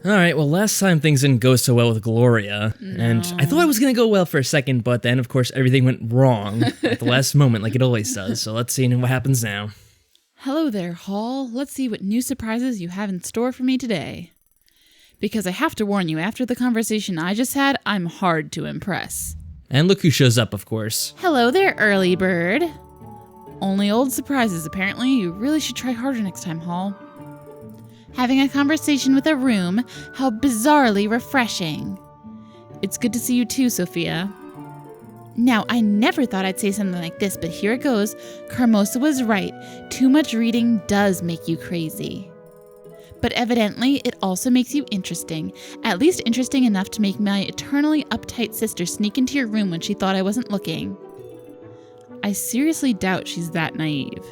Alright, well, last time things didn't go so well with Gloria, and I thought it was gonna go well for a second, but then, of course, everything went wrong at the last moment, like it always does, so let's see what happens now. Hello there, Hall. Let's see what new surprises you have in store for me today. Because I have to warn you, after the conversation I just had, I'm hard to impress. And look who shows up, of course. Hello there, early bird. Only old surprises, apparently. You really should try harder next time, Hall. Having a conversation with a room, how bizarrely refreshing. It's good to see you too, Sophia. Now, I never thought I'd say something like this, but here it goes. Carmosa was right. Too much reading does make you crazy. But evidently, it also makes you interesting. At least interesting enough to make my eternally uptight sister sneak into your room when she thought I wasn't looking. I seriously doubt she's that naive.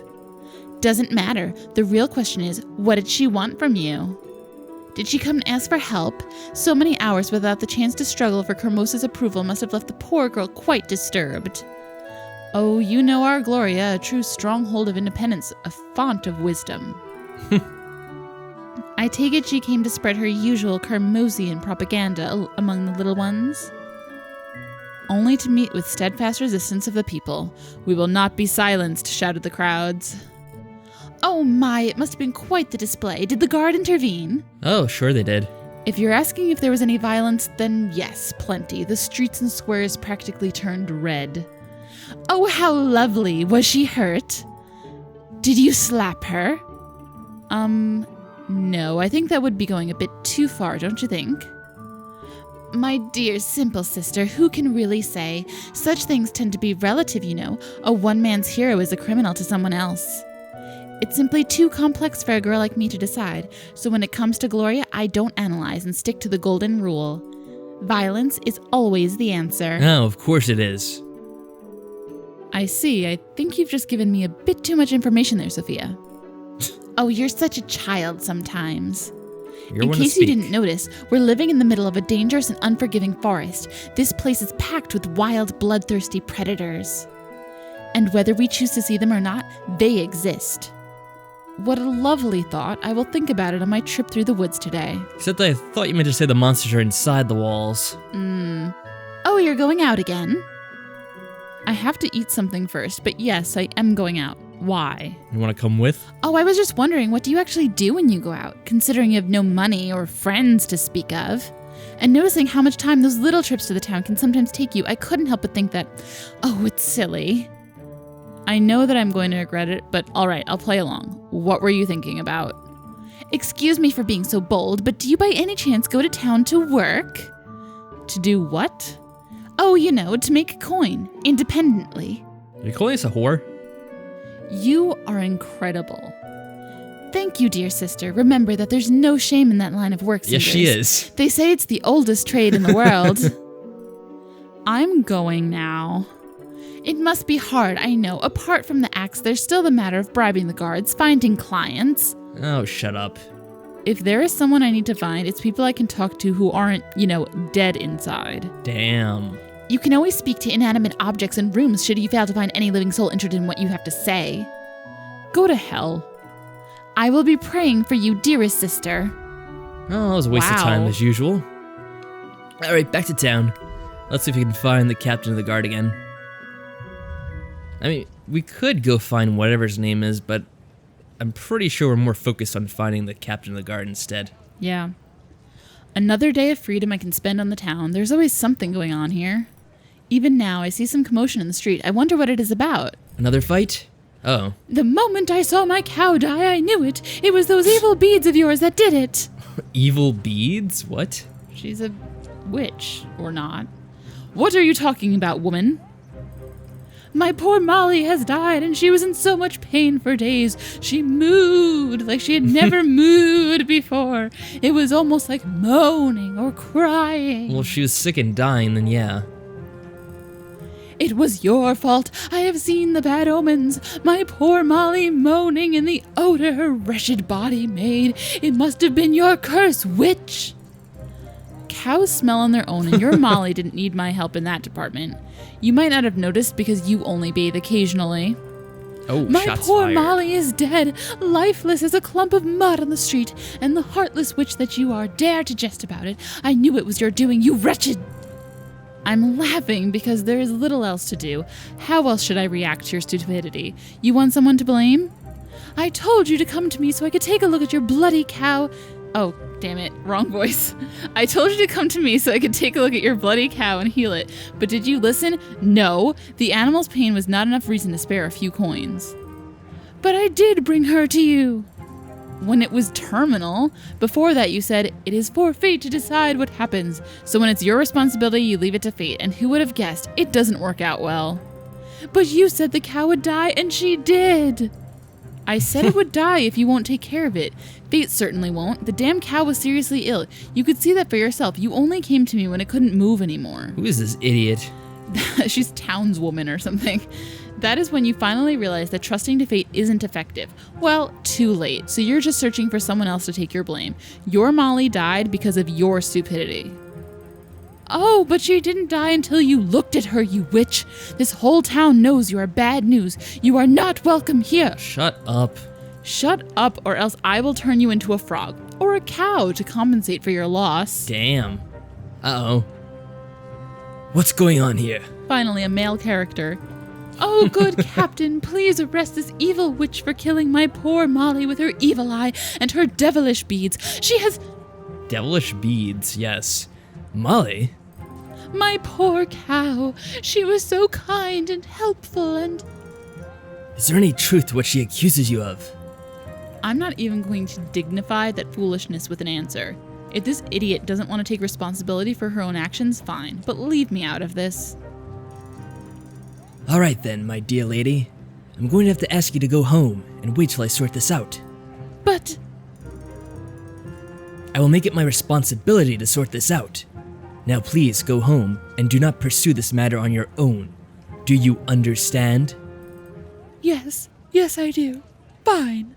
Doesn't matter. The real question is, what did she want from you? Did she come and ask for help? So many hours without the chance to struggle for Carmosa's approval must have left the poor girl quite disturbed. Oh, you know our Gloria, a true stronghold of independence, a font of wisdom. I take it she came to spread her usual Carmosian propaganda among the little ones? Only to meet with steadfast resistance of the people. We will not be silenced, shouted the crowds. Oh my, it must have been quite the display. Did the guard intervene? Oh, sure they did. If you're asking if there was any violence, then yes, plenty. The streets and squares practically turned red. Oh, how lovely. Was she hurt? Did you slap her? No, I think that would be going a bit too far, don't you think? My dear simple sister, who can really say? Such things tend to be relative, you know. A one-man's hero is a criminal to someone else. It's simply too complex for a girl like me to decide, so when it comes to Gloria, I don't analyze and stick to the golden rule. Violence is always the answer. Oh, of course it is. I see. I think you've just given me a bit too much information there, Sophia. Oh, you're such a child sometimes. In case you didn't notice, we're living in the middle of a dangerous and unforgiving forest. This place is packed with wild, bloodthirsty predators. And whether we choose to see them or not, they exist. What a lovely thought. I will think about it on my trip through the woods today. Except I thought you meant to say the monsters are inside the walls. Oh, you're going out again? I have to eat something first, but yes, I am going out. Why? You want to come with? Oh, I was just wondering, what do you actually do when you go out, considering you have no money or friends to speak of? And noticing how much time those little trips to the town can sometimes take you, I couldn't help but think that, oh, it's silly. I know that I'm going to regret it, but all right, I'll play along. What were you thinking about? Excuse me for being so bold, but do you by any chance go to town to work? To do what? Oh, you know, to make a coin, independently. Are you calling us a whore? You are incredible. Thank you, dear sister. Remember that there's no shame in that line of work, Cinders. Yes, she is. They say it's the oldest trade in the world. I'm going now. It must be hard, I know. Apart from the axe, there's still the matter of bribing the guards, finding clients. Oh, shut up. If there is someone I need to find, it's people I can talk to who aren't, dead inside. Damn. You can always speak to inanimate objects in rooms should you fail to find any living soul interested in what you have to say. Go to hell. I will be praying for you, dearest sister. Oh, that was a waste of time as usual. Alright, back to town. Let's see if we can find the captain of the guard again. I mean, we could go find whatever his name is, but I'm pretty sure we're more focused on finding the captain of the guard instead. Yeah. Another day of freedom I can spend on the town. There's always something going on here. Even now, I see some commotion in the street. I wonder what it is about. Another fight? Oh. The moment I saw my cow die, I knew it. It was those evil beads of yours that did it. Evil beads? What? She's a witch, or not. What are you talking about, woman? My poor Molly has died, and she was in so much pain for days. She mooed like she had never mooed before. It was almost like moaning or crying. Well, if she was sick and dying, then yeah. It was your fault. I have seen the bad omens. My poor Molly moaning in the odor her wretched body made. It must have been your curse, witch. Cows smell on their own, and your Molly didn't need my help in that department. You might not have noticed because you only bathe occasionally. Oh, My shots poor fired. Molly is dead, lifeless as a clump of mud on the street, and the heartless witch that you are dare to jest about it. I knew it was your doing, you wretched... I'm laughing because there is little else to do. How else should I react to your stupidity? You want someone to blame? I told you to come to me so I could take a look at your bloody cow... Oh, damn it, wrong voice. I told you to come to me so I could take a look at your bloody cow and heal it. But did you listen? No. The animal's pain was not enough reason to spare a few coins. But I did bring her to you. When it was terminal. Before that you said, it is for fate to decide what happens. So when it's your responsibility, you leave it to fate. And who would have guessed? It doesn't work out well. But you said the cow would die, and she did. I said it would die if you won't take care of it. Fate certainly won't. The damn cow was seriously ill. You could see that for yourself. You only came to me when it couldn't move anymore. Who is this idiot? She's townswoman or something. That is when you finally realize that trusting to fate isn't effective. Well, too late. So you're just searching for someone else to take your blame. Your Molly died because of your stupidity. Oh, but she didn't die until you looked at her, you witch. This whole town knows you are bad news. You are not welcome here. Shut up. Shut up, or else I will turn you into a frog or a cow to compensate for your loss. Damn. Uh-oh. What's going on here? Finally, a male character. Oh, good captain, please arrest this evil witch for killing my poor Molly with her evil eye and her devilish beads. She has... Devilish beads, yes. Molly? My poor cow. She was so kind and helpful and... Is there any truth to what she accuses you of? I'm not even going to dignify that foolishness with an answer. If this idiot doesn't want to take responsibility for her own actions, fine, but leave me out of this. All right then, my dear lady. I'm going to have to ask you to go home and wait till I sort this out. But... I will make it my responsibility to sort this out. Now please go home and do not pursue this matter on your own. Do you understand? Yes I do. Fine.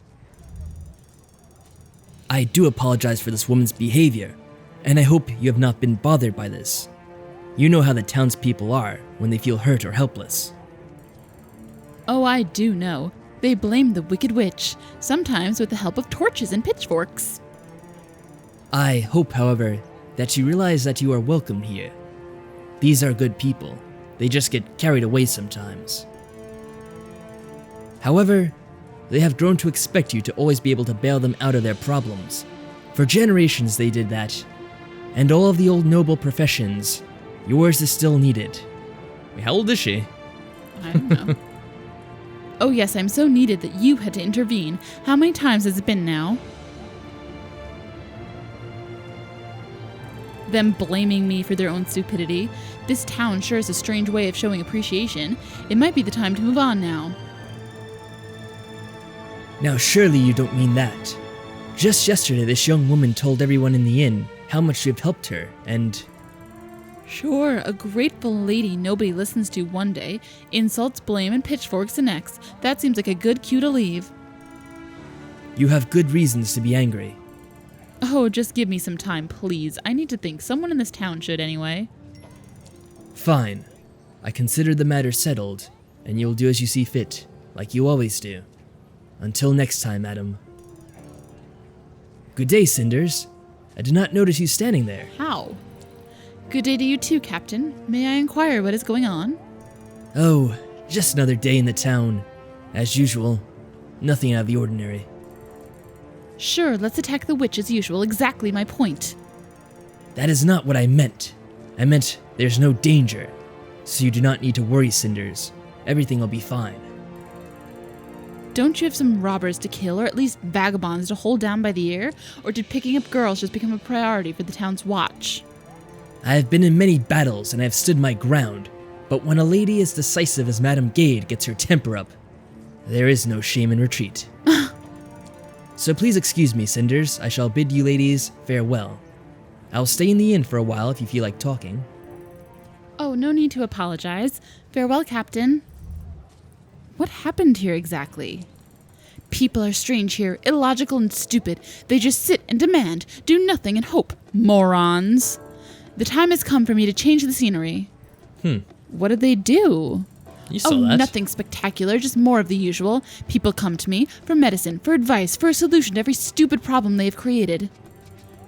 I do apologize for this woman's behavior, and I hope you have not been bothered by this. You know how the townspeople are when they feel hurt or helpless. Oh, I do know. They blame the wicked witch, sometimes with the help of torches and pitchforks. I hope, however, that you realize that you are welcome here. These are good people. They just get carried away sometimes. However, they have grown to expect you to always be able to bail them out of their problems. For generations they did that, and all of the old noble professions, yours is still needed. How old is she? I don't know. Oh yes, I'm so needed that you had to intervene. How many times has it been now? Them blaming me for their own stupidity. This town sure is a strange way of showing appreciation. It might be the time to move on now. Now surely you don't mean that. Just yesterday this young woman told everyone in the inn how much you have helped her, and... Sure, a grateful lady nobody listens to one day, insults, blame, and pitchforks the next. That seems like a good cue to leave. You have good reasons to be angry. Oh, just give me some time, please. I need to think. Someone in this town should, anyway. Fine. I consider the matter settled, and you'll do as you see fit, like you always do. Until next time, madam. Good day, Cinders. I did not notice you standing there. How? Good day to you too, Captain. May I inquire what is going on? Oh, just another day in the town. As usual. Nothing out of the ordinary. Sure, let's attack the witch as usual. Exactly my point. That is not what I meant. I meant there's no danger. So you do not need to worry, Cinders. Everything will be fine. Don't you have some robbers to kill, or at least vagabonds to hold down by the ear? Or did picking up girls just become a priority for the town's watch? I have been in many battles and I have stood my ground, but when a lady as decisive as Madam Ghede gets her temper up, there is no shame in retreat. So please excuse me, Cinders. I shall bid you ladies farewell. I'll stay in the inn for a while if you feel like talking. Oh, no need to apologize. Farewell, Captain. What happened here exactly? People are strange here, illogical and stupid. They just sit and demand, do nothing and hope. Morons. The time has come for me to change the scenery. What did they do? You saw that. Nothing spectacular, just more of the usual. People come to me for medicine, for advice, for a solution to every stupid problem they have created.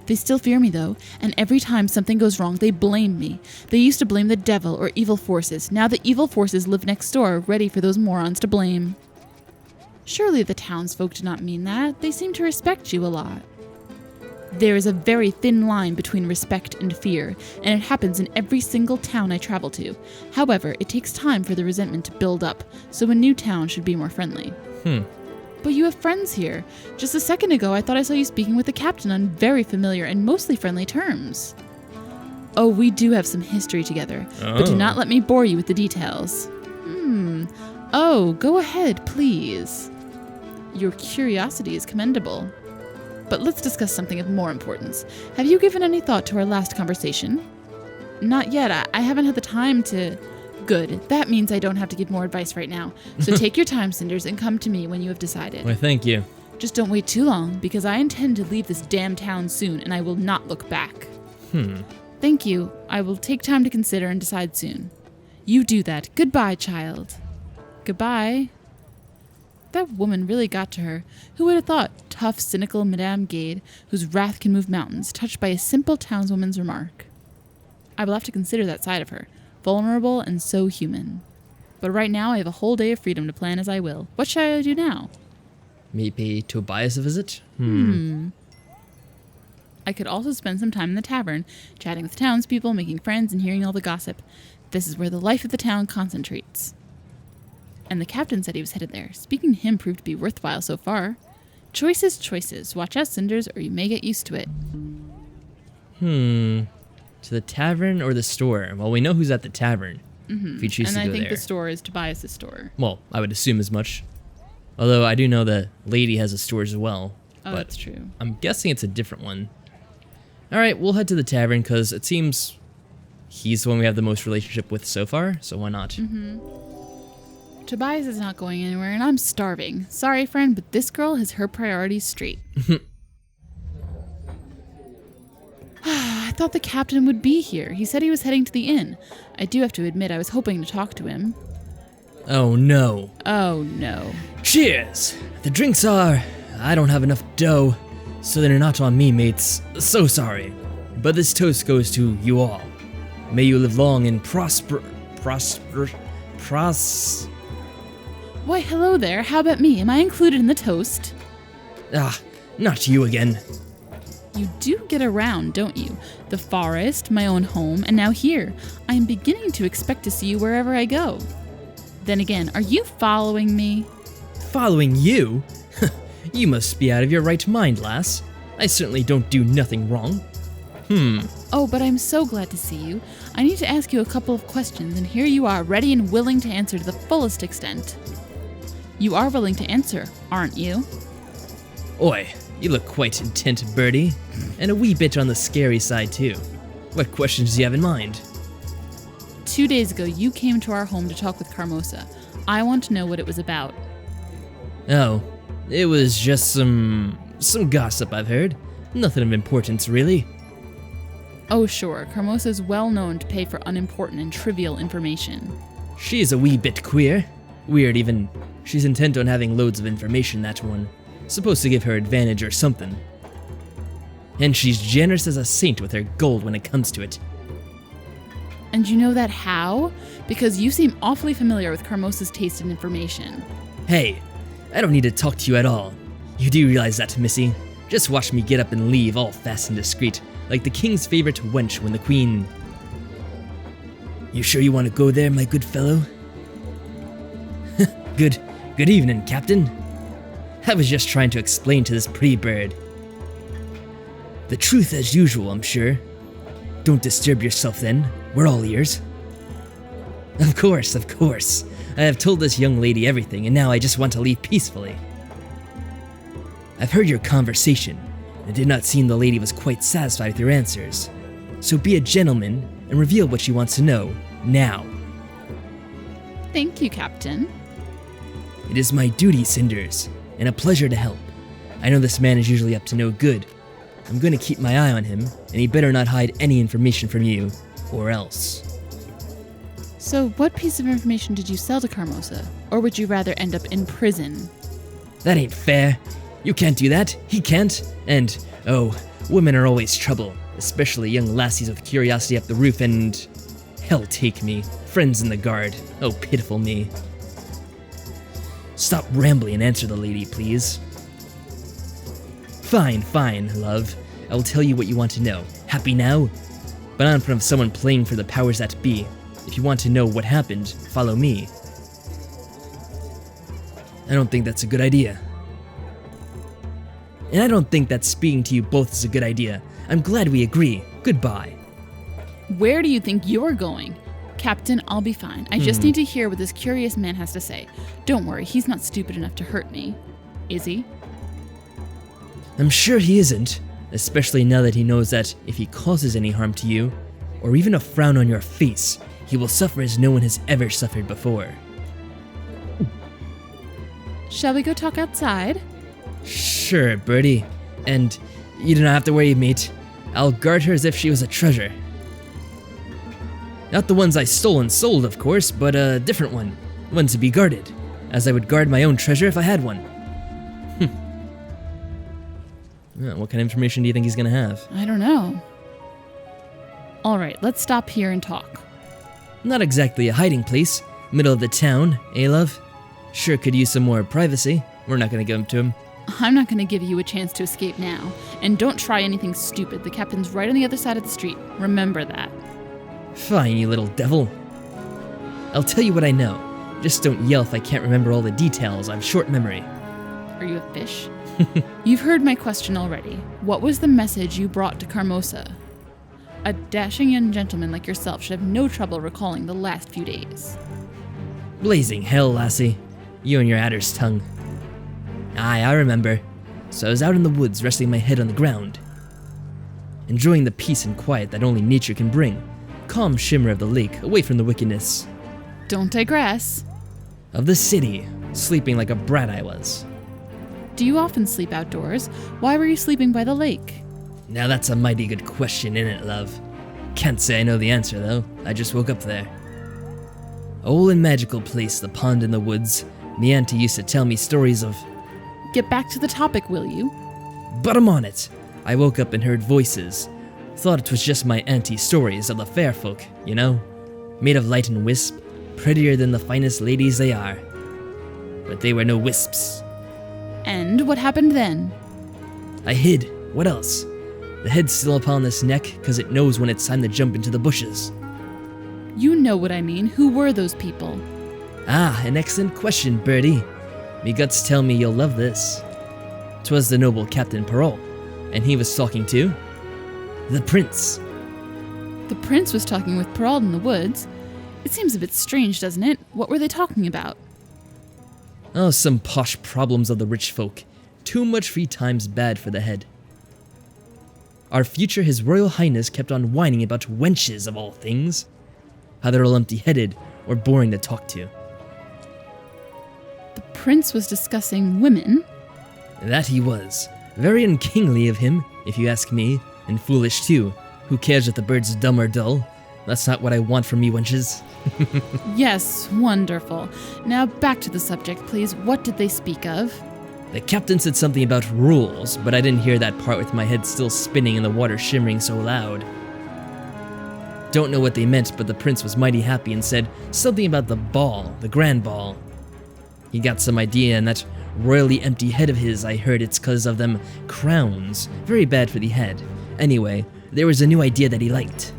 They still fear me, though, and every time something goes wrong, they blame me. They used to blame the devil or evil forces. Now the evil forces live next door, ready for those morons to blame. Surely the townsfolk did not mean that. They seem to respect you a lot. There is a very thin line between respect and fear, and it happens in every single town I travel to. However, it takes time for the resentment to build up, so a new town should be more friendly. But you have friends here. Just a second ago, I thought I saw you speaking with the captain on very familiar and mostly friendly terms. Oh, we do have some history together, but do not let me bore you with the details. Oh, go ahead, please. Your curiosity is commendable. But let's discuss something of more importance. Have you given any thought to our last conversation? Not yet. I haven't had the time to... Good. That means I don't have to give more advice right now. So take your time, Cinders, and come to me when you have decided. Why, thank you. Just don't wait too long, because I intend to leave this damn town soon, and I will not look back. Thank you. I will take time to consider and decide soon. You do that. Goodbye, child. Goodbye. That woman really got to her. Who would have thought? Tough, cynical Madam Ghede, whose wrath can move mountains, touched by a simple townswoman's remark. I will have to consider that side of her. Vulnerable and so human. But right now I have a whole day of freedom to plan as I will. What shall I do now? Maybe Tobias a visit? I could also spend some time in the tavern, chatting with townspeople, making friends, and hearing all the gossip. This is where the life of the town concentrates. And the captain said he was headed there. Speaking to him proved to be worthwhile so far. Choices, choices. Watch out, Cinders, or you may get used to it. To the tavern or the store? Well, we know who's at the tavern. If you choose to go there. And I think the store is Tobias' store. Well, I would assume as much. Although I do know the lady has a store as well. Oh, that's true. I'm guessing it's a different one. Alright, we'll head to the tavern because it seems he's the one we have the most relationship with so far, so why not? Tobias is not going anywhere, and I'm starving. Sorry, friend, but this girl has her priorities straight. I thought the captain would be here. He said he was heading to the inn. I do have to admit I was hoping to talk to him. Oh no. Oh no. Cheers! The drinks are... I don't have enough dough, so they're not on me, mates. So sorry. But this toast goes to you all. May you live long and Why, hello there. How about me? Am I included in the toast? Not you again. You do get around, don't you? The forest, my own home, and now here. I am beginning to expect to see you wherever I go. Then again, are you following me? Following you? You must be out of your right mind, lass. I certainly don't do nothing wrong. Oh, but I'm so glad to see you. I need to ask you a couple of questions, and here you are, ready and willing to answer to the fullest extent. You are willing to answer, aren't you? Oi, you look quite intent, birdie. And a wee bit on the scary side, too. What questions do you have in mind? 2 days ago, you came to our home to talk with Carmosa. I want to know what it was about. Oh, it was just some gossip I've heard. Nothing of importance, really. Oh, sure. Carmosa is well known to pay for unimportant and trivial information. She's a wee bit queer. Weird, even. She's intent on having loads of information, that one. Supposed to give her advantage or something. And she's generous as a saint with her gold when it comes to it. And you know that how? Because you seem awfully familiar with Carmosa's taste in information. Hey, I don't need to talk to you at all. You do realize that, missy? Just watch me get up and leave all fast and discreet, like the king's favorite wench when the queen... You sure you want to go there, my good fellow? Good evening, Captain. I was just trying to explain to this pretty bird. The truth as usual, I'm sure. Don't disturb yourself then. We're all ears. Of course. I have told this young lady everything, and now I just want to leave peacefully. I've heard your conversation. It did not seem the lady was quite satisfied with your answers. So be a gentleman and reveal what she wants to know, now. Thank you, Captain. It is my duty, Cinders, and a pleasure to help. I know this man is usually up to no good. I'm going to keep my eye on him, and he better not hide any information from you, or else. So what piece of information did you sell to Carmosa? Or would you rather end up in prison? That ain't fair. You can't do that. He can't. And, oh, women are always trouble. Especially young lassies with curiosity up the roof and... hell take me. Friends in the guard. Oh, pitiful me. Stop rambling and answer the lady, please. Fine, love. I will tell you what you want to know. Happy now? But not in front of someone playing for the powers that be. If you want to know what happened, follow me. I don't think that's a good idea. And I don't think that speaking to you both is a good idea. I'm glad we agree. Goodbye. Where do you think you're going? Captain, I'll be fine. I just need to hear what this curious man has to say. Don't worry, he's not stupid enough to hurt me. Is he? I'm sure he isn't. Especially now that he knows that if he causes any harm to you, or even a frown on your face, he will suffer as no one has ever suffered before. Shall we go talk outside? Sure, Birdie. And you do not have to worry, mate. I'll guard her as if she was a treasure. Not the ones I stole and sold, of course, but a different one. One to be guarded, as I would guard my own treasure if I had one. What kind of information do you think he's gonna have? I don't know. Alright, let's stop here and talk. Not exactly a hiding place. Middle of the town, eh, love? Sure could use some more privacy. We're not gonna give them to him. I'm not gonna give you a chance to escape now. And don't try anything stupid. The captain's right on the other side of the street. Remember that. Fine, you little devil. I'll tell you what I know. Just don't yell if I can't remember all the details. I've short memory. Are you a fish? You've heard my question already. What was the message you brought to Carmosa? A dashing young gentleman like yourself should have no trouble recalling the last few days. Blazing hell, lassie. You and your adder's tongue. Aye, I remember. So I was out in the woods resting my head on the ground, enjoying the peace and quiet that only nature can bring. Calm shimmer of the lake, away from the wickedness. Don't digress. Of the city, sleeping like a brat I was. Do you often sleep outdoors? Why were you sleeping by the lake? Now that's a mighty good question, innit, love? Can't say I know the answer, though. I just woke up there. Old and magical place, the pond in the woods. Me auntie used to tell me stories of... Get back to the topic, will you? But I'm on it. I woke up and heard voices. Thought it was just my auntie's stories of the fair folk, you know? Made of light and wisp, prettier than the finest ladies they are. But they were no wisps. And what happened then? I hid. What else? The head's still upon this neck, cause it knows when it's time to jump into the bushes. You know what I mean. Who were those people? Ah, an excellent question, Birdie. Me guts tell me you'll love this. 'Twas the noble Captain Perault, and he was talking to... the prince. The prince was talking with Perault in the woods? It seems a bit strange, doesn't it? What were they talking about? Oh, some posh problems of the rich folk. Too much free time's bad for the head. Our future His Royal Highness kept on whining about wenches of all things. How they're all empty-headed or boring to talk to. The prince was discussing women? That he was. Very unkingly of him, if you ask me, and foolish too. Who cares if the bird's dumb or dull? That's not what I want from me wenches. Yes, wonderful. Now back to the subject, please. What did they speak of? The captain said something about rules, but I didn't hear that part with my head still spinning and the water shimmering so loud. Don't know what they meant, but the prince was mighty happy and said something about the ball, the grand ball. He got some idea, and that royally empty head of his, I heard it's 'cause of them crowns. Very bad for the head. Anyway, there was a new idea that he liked.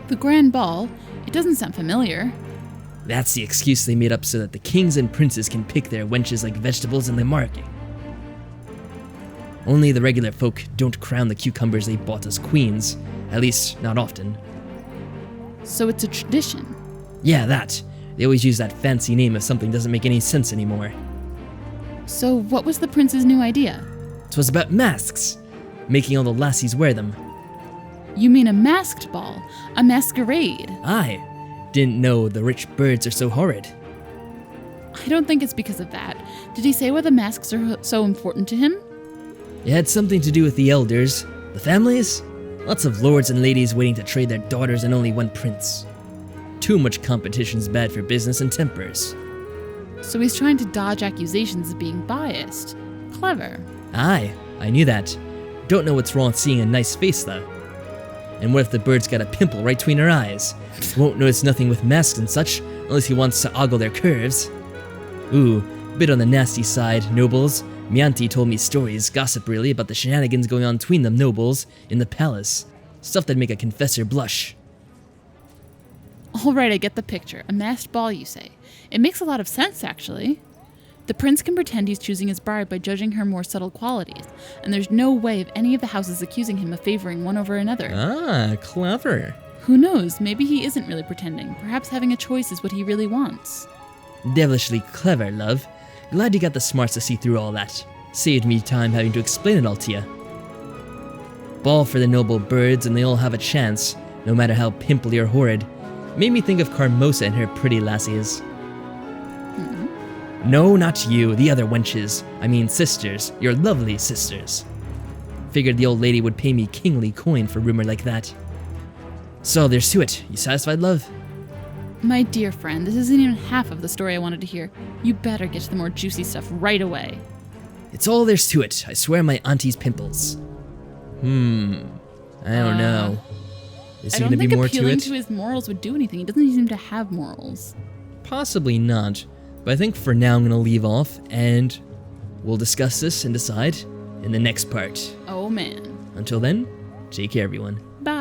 The grand ball? It doesn't sound familiar. That's the excuse they made up so that the kings and princes can pick their wenches like vegetables in the market. Only the regular folk don't crown the cucumbers they bought as queens. At least, not often. So it's a tradition? Yeah, that. They always use that fancy name if something doesn't make any sense anymore. So what was the prince's new idea? 'Twas about masks. Making all the lassies wear them. You mean a masked ball? A masquerade? Aye. Didn't know the rich birds are so horrid. I don't think it's because of that. Did he say why the masks are so important to him? It had something to do with the elders, the families. Lots of lords and ladies waiting to trade their daughters and only one prince. Too much competition's bad for business and tempers. So he's trying to dodge accusations of being biased. Clever. Aye, I knew that. Don't know what's wrong with seeing a nice face, though. And what if the bird's got a pimple right between her eyes? Won't notice nothing with masks and such, unless he wants to ogle their curves. Ooh, bit on the nasty side, nobles. Me auntie told me stories, gossip really, about the shenanigans going on between them nobles in the palace. Stuff that'd make a confessor blush. Alright, I get the picture. A masked ball, you say. It makes a lot of sense, actually. The prince can pretend he's choosing his bride by judging her more subtle qualities, and there's no way of any of the houses accusing him of favoring one over another. Ah, clever. Who knows, maybe he isn't really pretending. Perhaps having a choice is what he really wants. Devilishly clever, love. Glad you got the smarts to see through all that. Saved me time having to explain it all to you. Ball for the noble birds, and they all have a chance, no matter how pimply or horrid. Made me think of Carmosa and her pretty lassies. No, not you, the other wenches. I mean sisters, your lovely sisters. Figured the old lady would pay me kingly coin for rumor like that. So there's to it. You satisfied, love? My dear friend, this isn't even half of the story I wanted to hear. You better get to the more juicy stuff right away. It's all there's to it. I swear my auntie's pimples. I don't know. Is there gonna be more to it? I don't think appealing to his morals would do anything. He doesn't seem to have morals. Possibly not. But I think for now I'm gonna leave off, and we'll discuss this and decide in the next part. Oh man. Until then, take care everyone. Bye.